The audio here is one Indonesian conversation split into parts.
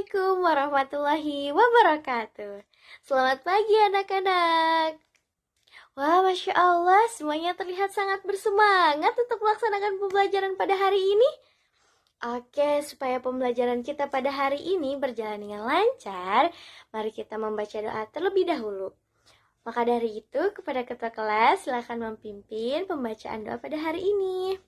Assalamualaikum warahmatullahi wabarakatuh. Selamat pagi anak-anak. Wah, Masya Allah, semuanya terlihat sangat bersemangat untuk melaksanakan pembelajaran pada hari ini. Oke, supaya pembelajaran kita pada hari ini berjalan dengan lancar, mari kita membaca doa terlebih dahulu. Maka dari itu, kepada ketua kelas, silakan memimpin pembacaan doa pada hari ini.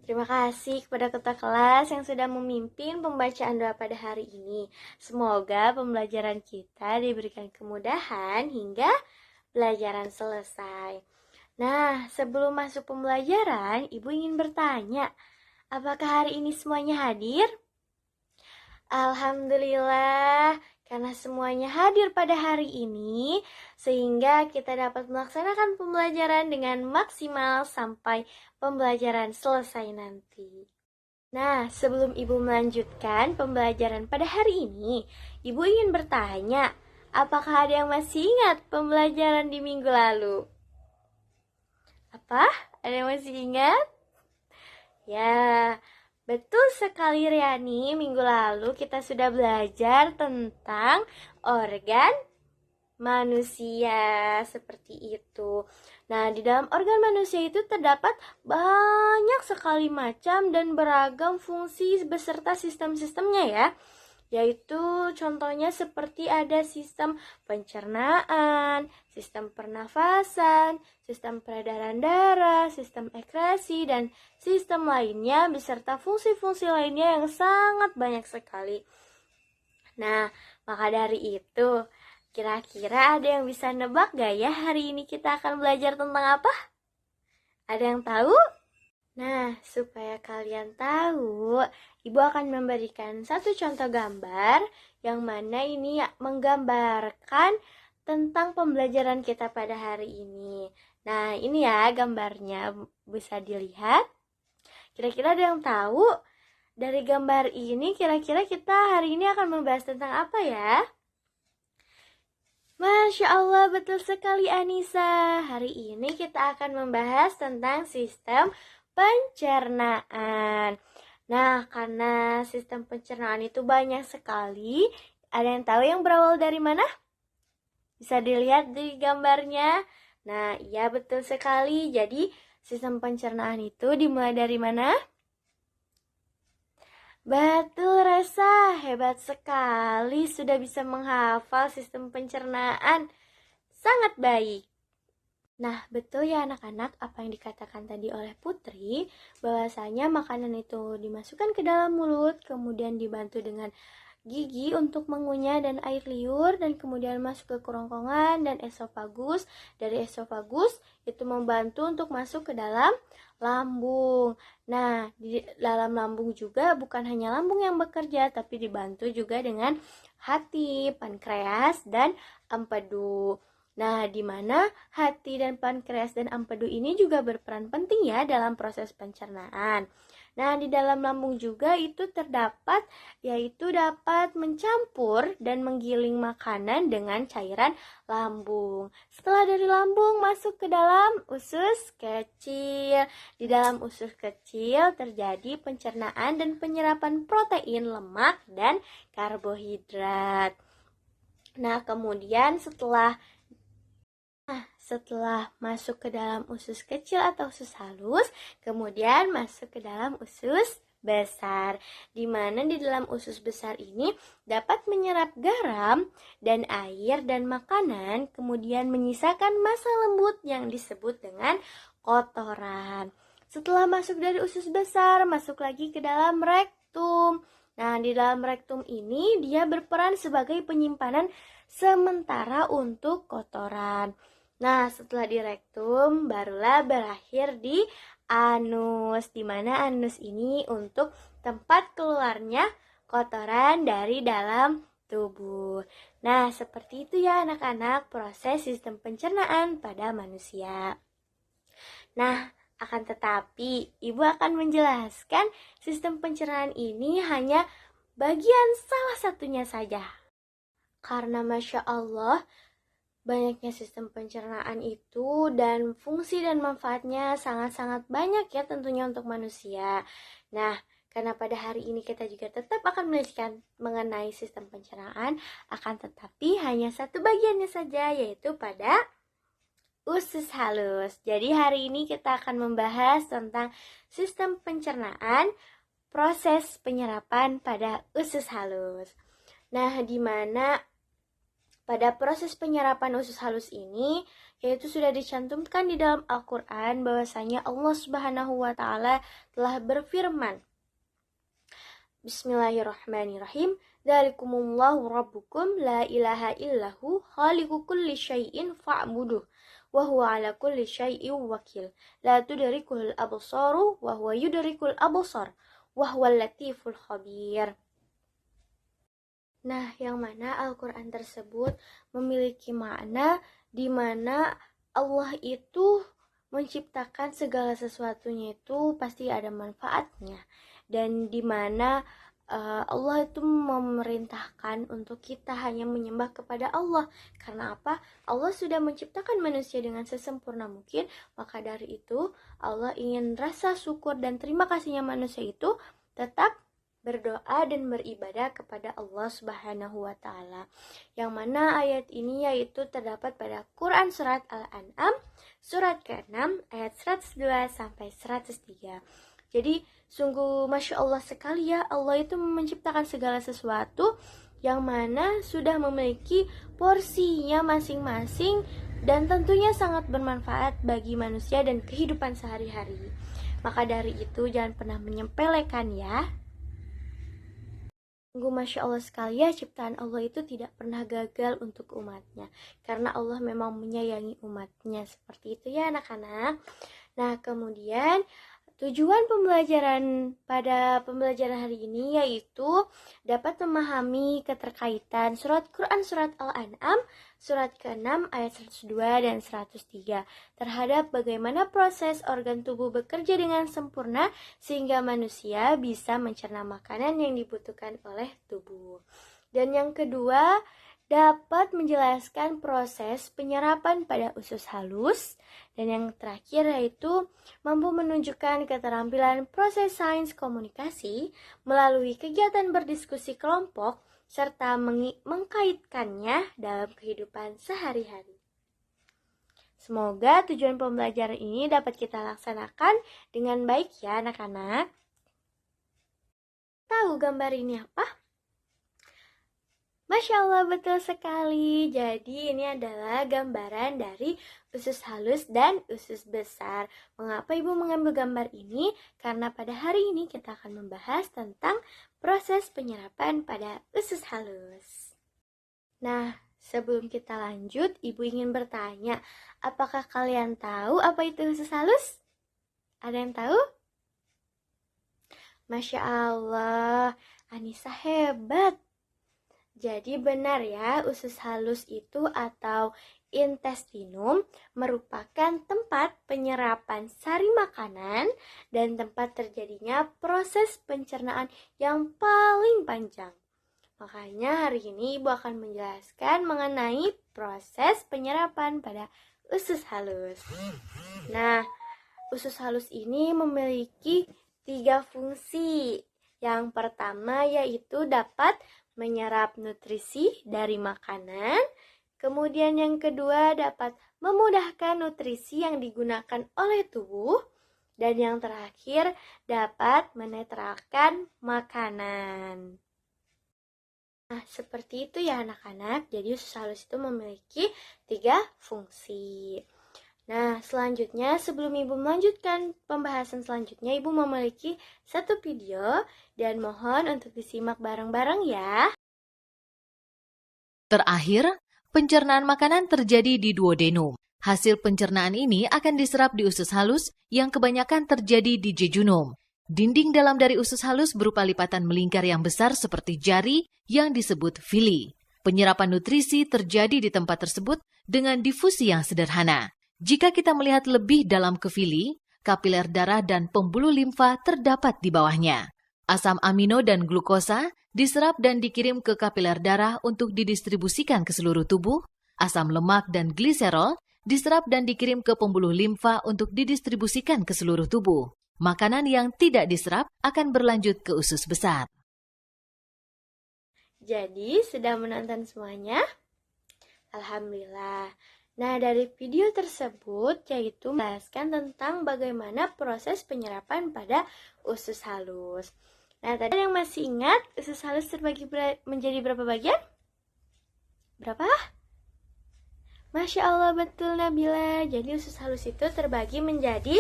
Terima kasih kepada ketua kelas yang sudah memimpin pembacaan doa pada hari ini. Semoga pembelajaran kita diberikan kemudahan hingga pelajaran selesai. Nah, sebelum masuk pembelajaran, Ibu ingin bertanya, apakah hari ini semuanya hadir? Alhamdulillah, karena semuanya hadir pada hari ini, sehingga kita dapat melaksanakan pembelajaran dengan maksimal sampai pembelajaran selesai nanti. Nah, sebelum Ibu melanjutkan pembelajaran pada hari ini, Ibu ingin bertanya, apakah ada yang masih ingat pembelajaran di minggu lalu? Apa? Ada yang masih ingat? Ya, betul sekali Riani, minggu lalu kita sudah belajar tentang organ manusia seperti itu. Nah, di dalam organ manusia itu terdapat banyak sekali macam dan beragam fungsi beserta sistem-sistemnya ya. Yaitu contohnya seperti ada sistem pencernaan, sistem pernafasan, sistem peredaran darah, sistem ekskresi, dan sistem lainnya beserta fungsi-fungsi lainnya yang sangat banyak sekali. Nah, maka dari itu, kira-kira ada yang bisa nebak gak ya hari ini kita akan belajar tentang apa? Ada yang tahu? Nah, supaya kalian tahu, Ibu akan memberikan satu contoh gambar yang mana ini menggambarkan tentang pembelajaran kita pada hari ini. Nah, ini ya gambarnya bisa dilihat. Kira-kira ada yang tahu? Dari gambar ini kira-kira kita hari ini akan membahas tentang apa ya? Masya Allah, betul sekali Anissa. Hari ini kita akan membahas tentang sistem pencernaan. Nah, karena sistem pencernaan itu banyak sekali, ada yang tahu yang berawal dari mana? Bisa dilihat di gambarnya. Nah, iya betul sekali. Jadi, sistem pencernaan itu dimulai dari mana? Betul Resa, hebat sekali sudah bisa menghafal sistem pencernaan. Sangat baik. Nah, betul ya anak-anak apa yang dikatakan tadi oleh Putri, bahwasanya makanan itu dimasukkan ke dalam mulut, kemudian dibantu dengan gigi untuk mengunyah dan air liur, dan kemudian masuk ke kerongkongan dan esofagus. Dari esofagus itu membantu untuk masuk ke dalam lambung. Nah, di dalam lambung juga bukan hanya lambung yang bekerja, tapi dibantu juga dengan hati, pankreas, dan empedu. Nah, di mana hati dan pankreas dan empedu ini juga berperan penting ya dalam proses pencernaan. Nah, di dalam lambung juga itu terdapat, yaitu dapat mencampur dan menggiling makanan dengan cairan lambung. Setelah dari lambung masuk ke dalam usus kecil. Di dalam usus kecil terjadi pencernaan dan penyerapan protein, lemak, dan karbohidrat. Nah, kemudian setelah masuk ke dalam usus kecil atau usus halus, kemudian masuk ke dalam usus besar, di mana di dalam usus besar ini dapat menyerap garam dan air dan makanan, kemudian menyisakan massa lembut yang disebut dengan kotoran. Setelah masuk dari usus besar, masuk lagi ke dalam rektum. Nah, di dalam rektum ini dia berperan sebagai penyimpanan sementara untuk kotoran. Nah, setelah di rektum, barulah berakhir di anus, di mana anus ini untuk tempat keluarnya kotoran dari dalam tubuh. Nah, seperti itu ya anak-anak proses sistem pencernaan pada manusia. Nah, akan tetapi, Ibu akan menjelaskan sistem pencernaan ini hanya bagian salah satunya saja. Karena Masya Allah, banyaknya sistem pencernaan itu dan fungsi dan manfaatnya sangat-sangat banyak ya tentunya untuk manusia. Nah, Karena pada hari ini kita juga tetap akan melanjutkan mengenai sistem pencernaan, akan tetapi hanya satu bagiannya saja, yaitu pada usus halus. Jadi hari ini kita akan membahas tentang sistem pencernaan, proses penyerapan pada usus halus. Nah, di mana pada proses penyerapan usus halus ini, yaitu sudah dicantumkan di dalam Al-Quran bahwasanya Allah Subhanahu wa Ta'ala telah berfirman, Bismillahirrahmanirrahim. Dzalikumullahu rabbukum la ilaha illahu khaliqu kulli syai'in fa'buduh wa huwa ala kulli syai'in wakil. La tudrikul absaru wa huwa yudrikul absar wa huwal latiful khabir. Nah, yang mana Al-Quran tersebut memiliki makna di mana Allah itu menciptakan segala sesuatunya itu pasti ada manfaatnya, dan di mana Allah itu memerintahkan untuk kita hanya menyembah kepada Allah. Karena apa? Allah sudah menciptakan manusia dengan sesempurna mungkin, maka dari itu Allah ingin rasa syukur dan terima kasihnya manusia itu tetap berdoa dan beribadah kepada Allah Subhanahu wa Ta'ala. Yang mana ayat ini yaitu terdapat pada Quran surat Al-An'am surat ke-6 ayat 102 sampai 103. Jadi sungguh Masya Allah sekali ya, Allah itu menciptakan segala sesuatu yang mana sudah memiliki porsinya masing-masing dan tentunya sangat bermanfaat bagi manusia dan kehidupan sehari-hari. Maka dari itu jangan pernah menyepelekan ya. Sungguh Masya Allah sekali ya, ciptaan Allah itu tidak pernah gagal untuk umatnya, karena Allah memang menyayangi umatnya. Seperti itu ya anak-anak. Nah, kemudian tujuan pembelajaran pada pembelajaran hari ini yaitu dapat memahami keterkaitan surat Quran surat Al-An'am surat ke-6 ayat 102 dan 103 terhadap bagaimana proses organ tubuh bekerja dengan sempurna sehingga manusia bisa mencerna makanan yang dibutuhkan oleh tubuh. Dan yang kedua, dapat menjelaskan proses penyerapan pada usus halus. Dan yang terakhir yaitu mampu menunjukkan keterampilan proses sains komunikasi melalui kegiatan berdiskusi kelompok serta mengkaitkannya dalam kehidupan sehari-hari. Semoga tujuan pembelajaran ini dapat kita laksanakan dengan baik ya anak-anak. Tahu gambar ini apa? Masya Allah, betul sekali. Jadi ini adalah gambaran dari usus halus dan usus besar. Mengapa Ibu mengambil gambar ini? Karena pada hari ini kita akan membahas tentang proses penyerapan pada usus halus. Nah, sebelum kita lanjut, Ibu ingin bertanya, apakah kalian tahu apa itu usus halus? Ada yang tahu? Masya Allah, Anissa hebat. Jadi benar ya, usus halus itu atau intestinum merupakan tempat penyerapan sari makanan dan tempat terjadinya proses pencernaan yang paling panjang. Makanya hari ini Ibu akan menjelaskan mengenai proses penyerapan pada usus halus. Nah, usus halus ini memiliki 3 fungsi. Yang pertama yaitu dapat menyerap nutrisi dari makanan. Kemudian yang kedua dapat memudahkan nutrisi yang digunakan oleh tubuh. Dan yang terakhir dapat menetralkan makanan. Nah, seperti itu ya anak-anak. Jadi usus halus itu memiliki 3 fungsi. Nah, selanjutnya sebelum Ibu melanjutkan pembahasan selanjutnya, Ibu memiliki satu video dan mohon untuk disimak bareng-bareng ya. Terakhir, pencernaan makanan terjadi di duodenum. Hasil pencernaan ini akan diserap di usus halus yang kebanyakan terjadi di jejunum. Dinding dalam dari usus halus berupa lipatan melingkar yang besar seperti jari yang disebut villi. Penyerapan nutrisi terjadi di tempat tersebut dengan difusi yang sederhana. Jika kita melihat lebih dalam ke villi, kapiler darah dan pembuluh limfa terdapat di bawahnya. Asam amino dan glukosa diserap dan dikirim ke kapiler darah untuk didistribusikan ke seluruh tubuh. Asam lemak dan gliserol diserap dan dikirim ke pembuluh limfa untuk didistribusikan ke seluruh tubuh. Makanan yang tidak diserap akan berlanjut ke usus besar. Jadi, sudah menonton semuanya? Alhamdulillah. Nah, dari video tersebut yaitu menjelaskan tentang bagaimana proses penyerapan pada usus halus. Nah, tadi yang masih ingat usus halus terbagi menjadi berapa bagian? Berapa? Masya Allah, betul Nabila. Jadi usus halus itu terbagi menjadi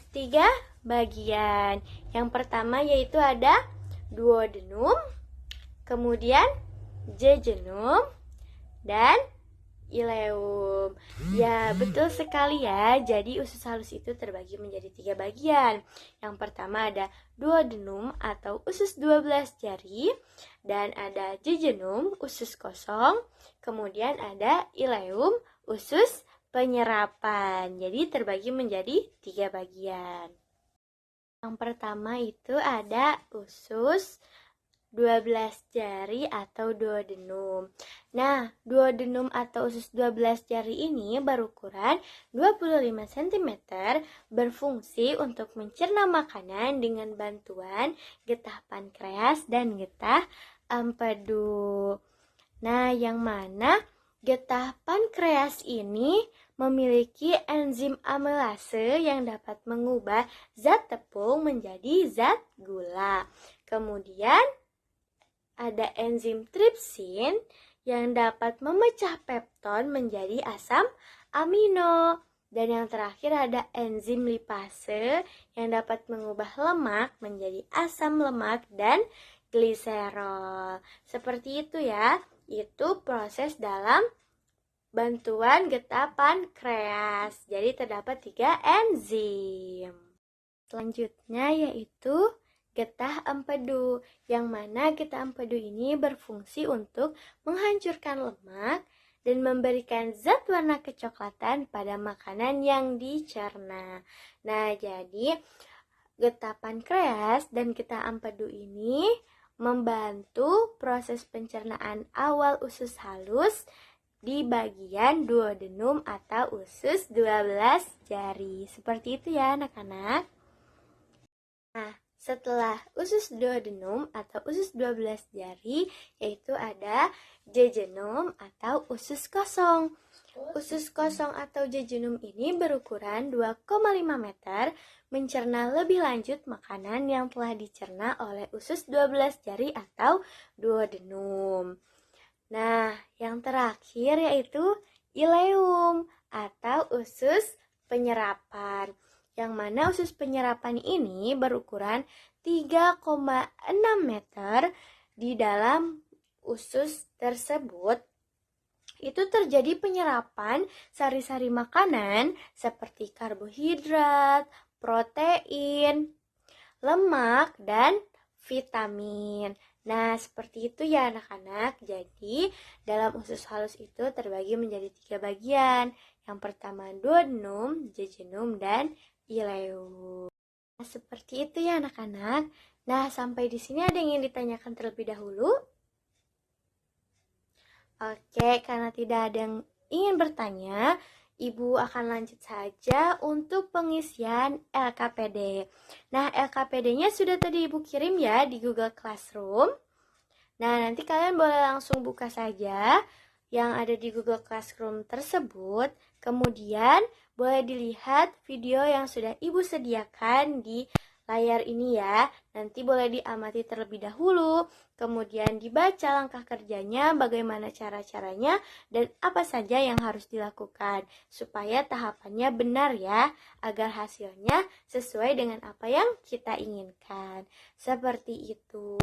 3 bagian. Yang pertama yaitu ada duodenum, kemudian jejunum, dan ileum. Ya, betul sekali ya. Jadi usus halus itu terbagi menjadi 3 bagian. Yang pertama ada duodenum atau usus 12 jari, dan ada jejunum, usus kosong, kemudian ada ileum, usus penyerapan. Jadi terbagi menjadi 3 bagian. Yang pertama itu ada usus 12 jari atau duodenum. Nah, duodenum atau usus 12 jari ini berukuran 25 cm, berfungsi untuk mencerna makanan dengan bantuan getah pankreas dan getah empedu. Nah, yang mana getah pankreas ini memiliki enzim amilase yang dapat mengubah zat tepung menjadi zat gula. Kemudian ada enzim tripsin yang dapat memecah pepton menjadi asam amino. Dan yang terakhir ada enzim lipase yang dapat mengubah lemak menjadi asam lemak dan gliserol. Seperti itu ya, itu proses dalam bantuan getah pankreas. Jadi terdapat 3 enzim. Selanjutnya yaitu getah empedu, yang mana getah empedu ini berfungsi untuk menghancurkan lemak dan memberikan zat warna kecoklatan pada makanan yang dicerna. Nah, jadi getah pankreas dan getah empedu ini membantu proses pencernaan awal usus halus di bagian duodenum atau usus 12 jari. Seperti itu ya anak-anak. Nah, setelah usus duodenum atau usus 12 jari, yaitu ada jejunum atau usus kosong. Usus kosong atau jejunum ini berukuran 2,5 meter, mencerna lebih lanjut makanan yang telah dicerna oleh usus 12 jari atau duodenum. Nah, yang terakhir yaitu ileum atau usus penyerapan, yang mana usus penyerapan ini berukuran 3,6 meter. Di dalam usus tersebut itu terjadi penyerapan sari-sari makanan seperti karbohidrat, protein, lemak, dan vitamin. Nah, seperti itu ya anak-anak. Jadi, dalam usus halus itu terbagi menjadi 3 bagian. Yang pertama duodenum, jejunum, dan ileum. Nah, seperti itu ya anak-anak. Nah, sampai di sini ada yang ingin ditanyakan terlebih dahulu? Oke, karena tidak ada yang ingin bertanya, Ibu akan lanjut saja untuk pengisian LKPD. Nah, LKPD-nya sudah tadi Ibu kirim ya di Google Classroom. Nah, nanti kalian boleh langsung buka saja yang ada di Google Classroom tersebut. Kemudian boleh dilihat video yang sudah Ibu sediakan di layar ini ya. Nanti boleh diamati terlebih dahulu, kemudian dibaca langkah kerjanya, bagaimana cara-caranya, dan apa saja yang harus dilakukan supaya tahapannya benar ya, agar hasilnya sesuai dengan apa yang kita inginkan. Seperti itu.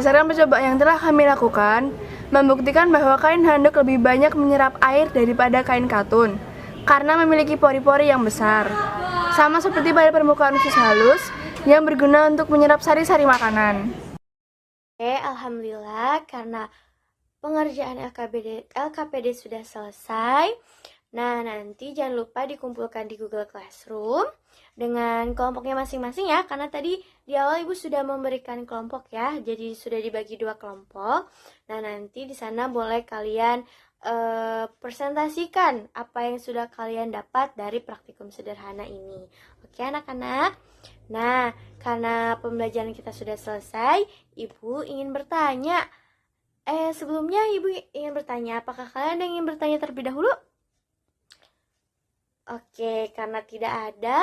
Berdasarkan percobaan yang telah kami lakukan, membuktikan bahwa kain handuk lebih banyak menyerap air daripada kain katun karena memiliki pori-pori yang besar. Sama seperti pada permukaan usus halus yang berguna untuk menyerap sari-sari makanan. Oke, alhamdulillah karena pengerjaan LKPD sudah selesai. Nah, nanti jangan lupa dikumpulkan di Google Classroom dengan kelompoknya masing-masing ya, karena tadi di awal Ibu sudah memberikan kelompok ya, jadi sudah dibagi 2 kelompok. Nah, nanti di sana boleh kalian presentasikan apa yang sudah kalian dapat dari praktikum sederhana ini. Oke anak-anak? Nah, karena pembelajaran kita sudah selesai, Ibu ingin bertanya. Sebelumnya Ibu ingin bertanya, apakah kalian ada yang ingin bertanya terlebih dahulu? Oke, karena tidak ada,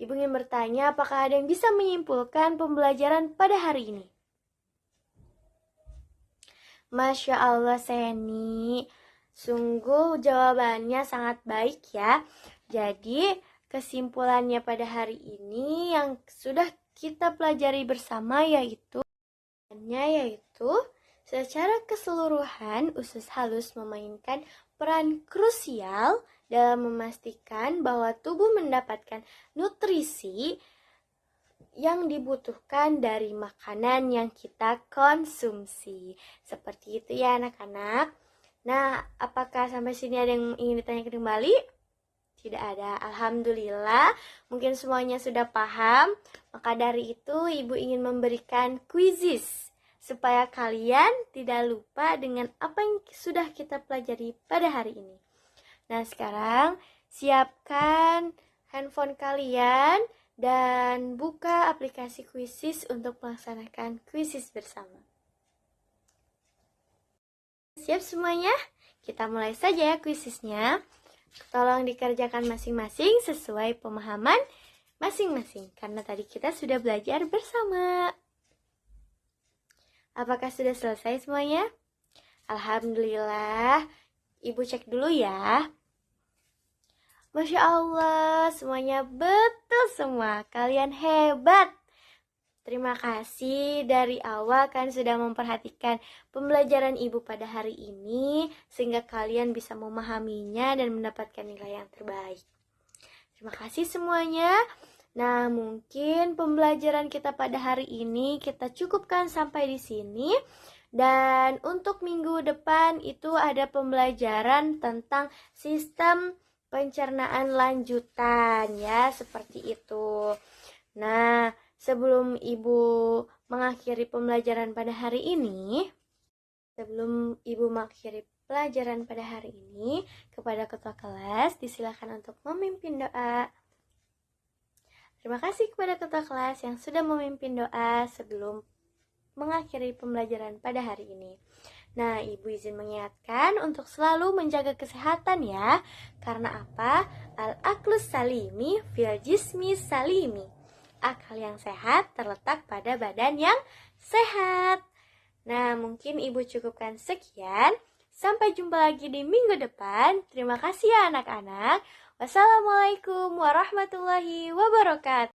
Ibu ingin bertanya apakah ada yang bisa menyimpulkan pembelajaran pada hari ini? Masya Allah, Seni. Sungguh jawabannya sangat baik ya. Jadi, kesimpulannya pada hari ini yang sudah kita pelajari bersama yaitu secara keseluruhan usus halus memainkan peran krusial dalam memastikan bahwa tubuh mendapatkan nutrisi yang dibutuhkan dari makanan yang kita konsumsi. Seperti itu ya anak-anak. Nah, apakah sampai sini ada yang ingin ditanyakan kembali? Tidak ada. Alhamdulillah, mungkin semuanya sudah paham. Maka dari itu, Ibu ingin memberikan quizzes supaya kalian tidak lupa dengan apa yang sudah kita pelajari pada hari ini. Nah, sekarang siapkan handphone kalian dan buka aplikasi quizzes untuk melaksanakan quizzes bersama. Siap semuanya? Kita mulai saja ya quizzesnya. Tolong dikerjakan masing-masing sesuai pemahaman masing-masing, karena tadi kita sudah belajar bersama. Apakah sudah selesai semuanya? Alhamdulillah. Ibu cek dulu ya. Masya Allah, semuanya betul semua. Kalian hebat. Terima kasih dari awal kan sudah memperhatikan pembelajaran Ibu pada hari ini sehingga kalian bisa memahaminya dan mendapatkan nilai yang terbaik. Terima kasih semuanya. Nah, mungkin pembelajaran kita pada hari ini kita cukupkan sampai di sini. Dan untuk minggu depan itu ada pembelajaran tentang sistem pencernaan lanjutan ya, seperti itu. Nah, sebelum Ibu mengakhiri pembelajaran pada hari ini, kepada ketua kelas disilakan untuk memimpin doa. Terima kasih kepada ketua kelas yang sudah memimpin doa sebelum mengakhiri pembelajaran pada hari ini. Nah, Ibu izin mengingatkan untuk selalu menjaga kesehatan ya. Karena apa? Al-aqlus salimi fil jismi salimi. Akal yang sehat terletak pada badan yang sehat. Nah, mungkin Ibu cukupkan sekian. Sampai jumpa lagi di minggu depan. Terima kasih ya anak-anak. Wassalamualaikum warahmatullahi wabarakatuh.